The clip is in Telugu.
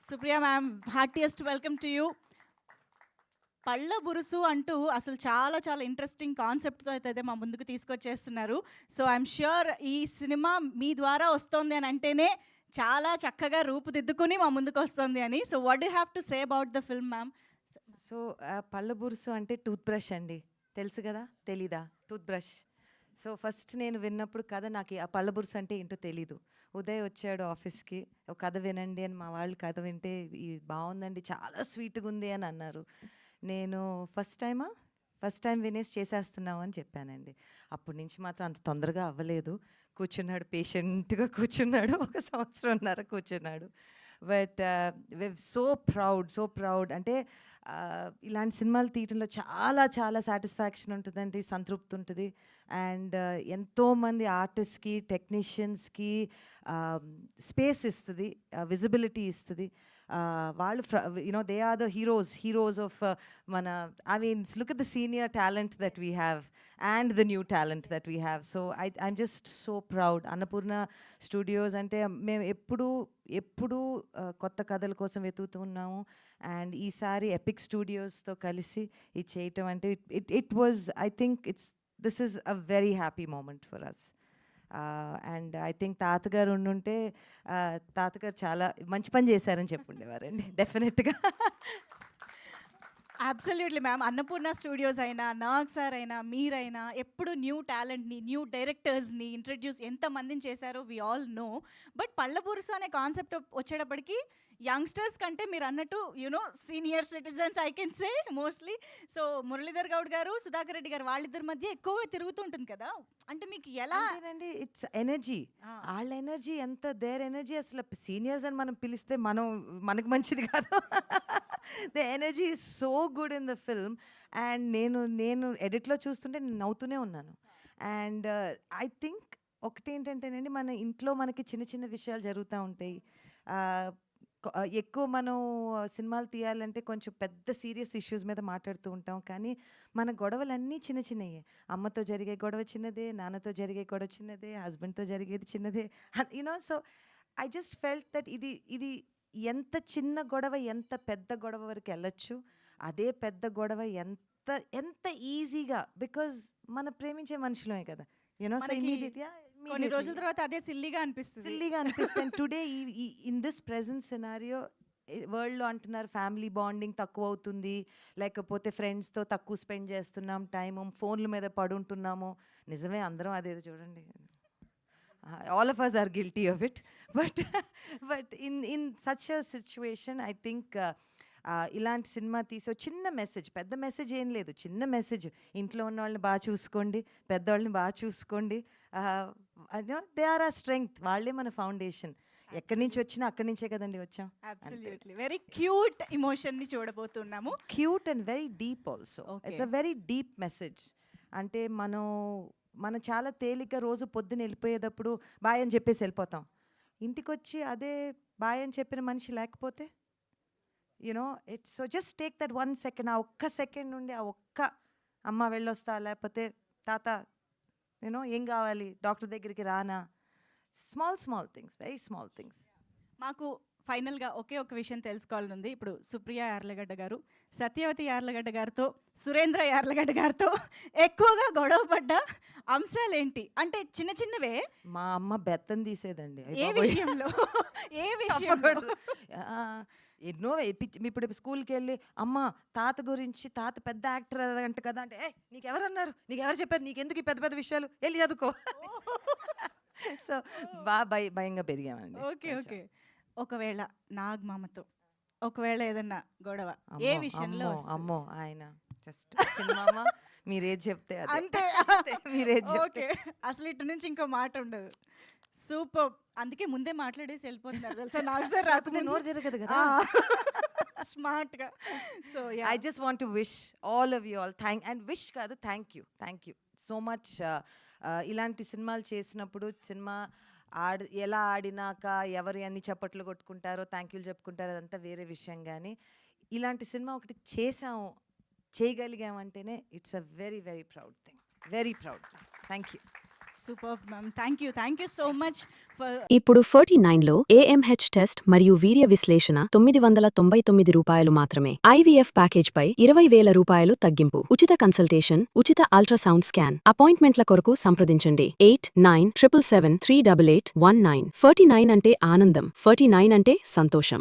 Supriya ma'am, heartiest welcome to you. పళ్ళ బురుసు అంటూ అసలు చాలా చాలా ఇంట్రెస్టింగ్ కాన్సెప్ట్తో అయితే మా ముందుకు తీసుకొచ్చేస్తున్నారు. సో ఐఎమ్ ష్యూర్ ఈ సినిమా మీ ద్వారా వస్తుంది అని అంటేనే చాలా చక్కగా రూపుదిద్దుకుని మా ముందుకు వస్తుంది అని. So what do have to say about the film ma'am? So పళ్ళ బురుసు అంటే టూత్ బ్రష్ అండి. తెలుసు కదా? తెలీదా? Tooth brush. సో ఫస్ట్ నేను విన్నప్పుడు కథ నాకు ఆ పళ్ళ బురుసు అంటే ఏంటో తెలీదు. ఉదయ్ వచ్చాడు ఆఫీస్కి, ఒక కథ వినండి అని. మా వాళ్ళు కథ వింటే బాగుందండి, చాలా స్వీట్గా ఉంది అని అన్నారు. నేను ఫస్ట్ టైం వినేసి చేసేస్తున్నావు అని చెప్పానండి. అప్పటి నుంచి మాత్రం అంత తొందరగా అవ్వలేదు. కూర్చున్నాడు, పేషెంట్గా కూర్చున్నాడు, 1 సంవత్సరంన్నర కూర్చున్నాడు. బట్ సో ప్రౌడ్ అంటే ఇలాంటి సినిమాలు తీయటంలో చాలా చాలా సాటిస్ఫాక్షన్ ఉంటుందండి, సంతృప్తి ఉంటుంది. అండ్ ఎంతోమంది ఆర్టిస్ట్కి, టెక్నీషియన్స్కి స్పేస్ ఇస్తుంది, విజిబిలిటీ ఇస్తుంది. వాళ్ళు they are the heroes of మన, I mean look at the senior talent that we have and the new talent that we have. So I'm just so proud. Annapurna studios అంటే మేము ఎప్పుడు కొత్త కథల కోసం వెతుకుతున్నాము. అండ్ ఈసారి ఎపిక్ స్టూడియోస్తో కలిసి ఇది చేయటం అంటే it was, I think this is a very happy moment for us. And I think తాతగారు ఉండుంటే తాతగారు చాలా మంచి పని చేశారని చెప్పుండేవారండి డెఫినెట్గా. Absolutely ma'am. అన్నపూర్ణ స్టూడియోస్ అయినా, నాగ్ సార్ అయినా, మీరైనా ఎప్పుడు న్యూ టాలెంట్ని, న్యూ డైరెక్టర్స్ని ఇంట్రడ్యూస్ ఎంతమందిని చేశారో వి ఆల్ నో. బట్ పళ్ళ బురుసు అనే కాన్సెప్ట్ వచ్చేటప్పటికి యంగ్స్టర్స్ కంటే మీరు అన్నట్టు you know senior citizens I can say mostly. So Muralidhar Goud గారు, సుధాకర్ రెడ్డి గారు వాళ్ళిద్దరి మధ్య ఎక్కువగా తిరుగుతుంటుంది కదా. అంటే మీకు ఎలా అండి? It's energy. వాళ్ళ ఎనర్జీ ఎంత, దేర్ ఎనర్జీ అసలు సీనియర్స్ అని మనం పిలిస్తే మనకు మంచిది కాదు. The energy is so good in the film. And నేను ఎడిట్లో చూస్తుంటే నేను నవ్వుతూనే ఉన్నాను. అండ్ ఐ థింక్ ఒకటేంటంటేనండి, మన ఇంట్లో మనకి చిన్న చిన్న విషయాలు జరుగుతూ ఉంటాయి. ఎక్కువ మనం సినిమాలు తీయాలంటే కొంచెం పెద్ద సీరియస్ ఇష్యూస్ మీద మాట్లాడుతూ ఉంటాం. కానీ మన గొడవలన్నీ చిన్న చిన్నయే. అమ్మతో జరిగే గొడవ చిన్నదే, నాన్నతో జరిగే గొడవ చిన్నదే, హస్బెండ్తో జరిగేది చిన్నదే. You know, so I just felt that ఇది ఎంత చిన్న గొడవ ఎంత పెద్ద గొడవ వరకు వెళ్ళొచ్చు. అదే పెద్ద గొడవ ఎంత ఎంత ఈజీగా, బికాజ్ మన ప్రేమించే మనుషులమే కదా. యూనో, సో ఇమీడియట్గా కొన్ని రోజుల తర్వాత అదే సిల్లీగా అనిపిస్తుంది. Today in this present scenario వరల్డ్లో అంటున్నారు ఫ్యామిలీ బాండింగ్ తక్కువ అవుతుంది, లేకపోతే ఫ్రెండ్స్తో తక్కువ స్పెండ్ చేస్తున్నాం టైము, ఫోన్ల మీద పడుంటున్నాము. నిజమే, అందరం అదేదో చూడండి, all of us are guilty of it. But in such a situation, I think ఇలాంటి సినిమా తీసి చిన్న మెసేజ్, పెద్ద మెసేజ్ ఏం లేదు, చిన్న మెసేజ్. ఇంట్లో ఉన్న వాళ్ళని బాగా చూసుకోండి, పెద్దవాళ్ళని బాగా చూసుకోండి. దే ఆర్ ఆ స్ట్రెంగ్త్, వాళ్ళే మన ఫౌండేషన్. ఎక్కడి నుంచి వచ్చినా అక్కడి నుంచే కదండి వచ్చాం. అబ్సల్యూట్లీ వెరీ క్యూట్ ఎమోషన్ని చూడబోతున్నాము. Cute and very deep also. It's a very deep message. అంటే మనం చాలా తేలిక రోజు పొద్దున్న వెళ్ళిపోయేటప్పుడు బాయ్ అని చెప్పేసి వెళ్ళిపోతాం. ఇంటికి వచ్చి అదే బాయ్ అని చెప్పిన మనిషి లేకపోతే, you know, it's so just take that 1 second. ఆ ఒక్క సెకండ్ నుండి ఆ ఒక్క అమ్మ వెళ్ళొస్తా, లేకపోతే తాత యూనో ఏం కావాలి, డాక్టర్ దగ్గరికి రానా, small things, very small things. మాకు ఫైనల్గా ఒకే ఒక విషయం తెలుసుకోవాలని ఉంది. ఇప్పుడు సుప్రియ యార్లగడ్డ గారు సత్యవతి యార్లగడ్డ గారితో, సురేంద్ర యార్లగడ్డ గారితో ఎక్కువగా గొడవ పడ్డ అంశాలు ఏంటి? అంటే చిన్న చిన్నవే. మా అమ్మ బెత్తం తీసేదండి. ఏ విషయంలో? ఎన్నో ఇప్పుడు స్కూల్కి వెళ్ళి అమ్మ తాత గురించి, తాత పెద్ద యాక్టర్ అంట కదా అంటే, నీకెవరన్నారు, నీకెవరు చెప్పారు, నీకెందుకు ఈ పెద్ద పెద్ద విషయాలు, వెళ్ళి చదువుకో. సో బాగా భయంగా పెరిగామండి. ఓకే. ఒకవేళ నాగమామతో ఒకవేళ ఏదన్నా గొడవ ఏ విషయంలో? అమ్మో ఆయన జస్ట్ చిన్నమామ, మీరేది చెప్తే అంతే. మీరేది చెప్తే. అసలు ఇటు నుంచి ఇంకో మాట ఉండదు. సూపర్. అందుకే ముందే మాట్లాడేసి వెళ్ళిపోతున్నారు తెలుసా. నాకు సార్ రాకుండా నోరు తిరగదు కదా స్మార్ట్గా. So I just want to wish all of you all thank you so much. ఇలాంటి సినిమాలు చేసినప్పుడు సినిమా ఎలా ఆడినాక ఎవరు ఎన్ని చప్పట్లు కొట్టుకుంటారో, థ్యాంక్ యూలు చెప్పుకుంటారో, అదంతా వేరే విషయం. కానీ ఇలాంటి సినిమా ఒకటి చేయగలిగామంటేనే it's a very very proud thing. Thank you. Super ma'am. Thank you so much for ఇప్పుడు 49లో AMH టెస్ట్ మరియు వీర్య విశ్లేషణ ₹999 మాత్రమే. IVF ప్యాకేజ్పై ₹20,000 తగ్గింపు. ఉచిత కన్సల్టేషన్, ఉచిత అల్ట్రాసౌండ్ స్కాన్. అపాయింట్మెంట్ల కొరకు సంప్రదించండి 8977738819. 49 అంటే ఆనందం, 49 అంటే సంతోషం.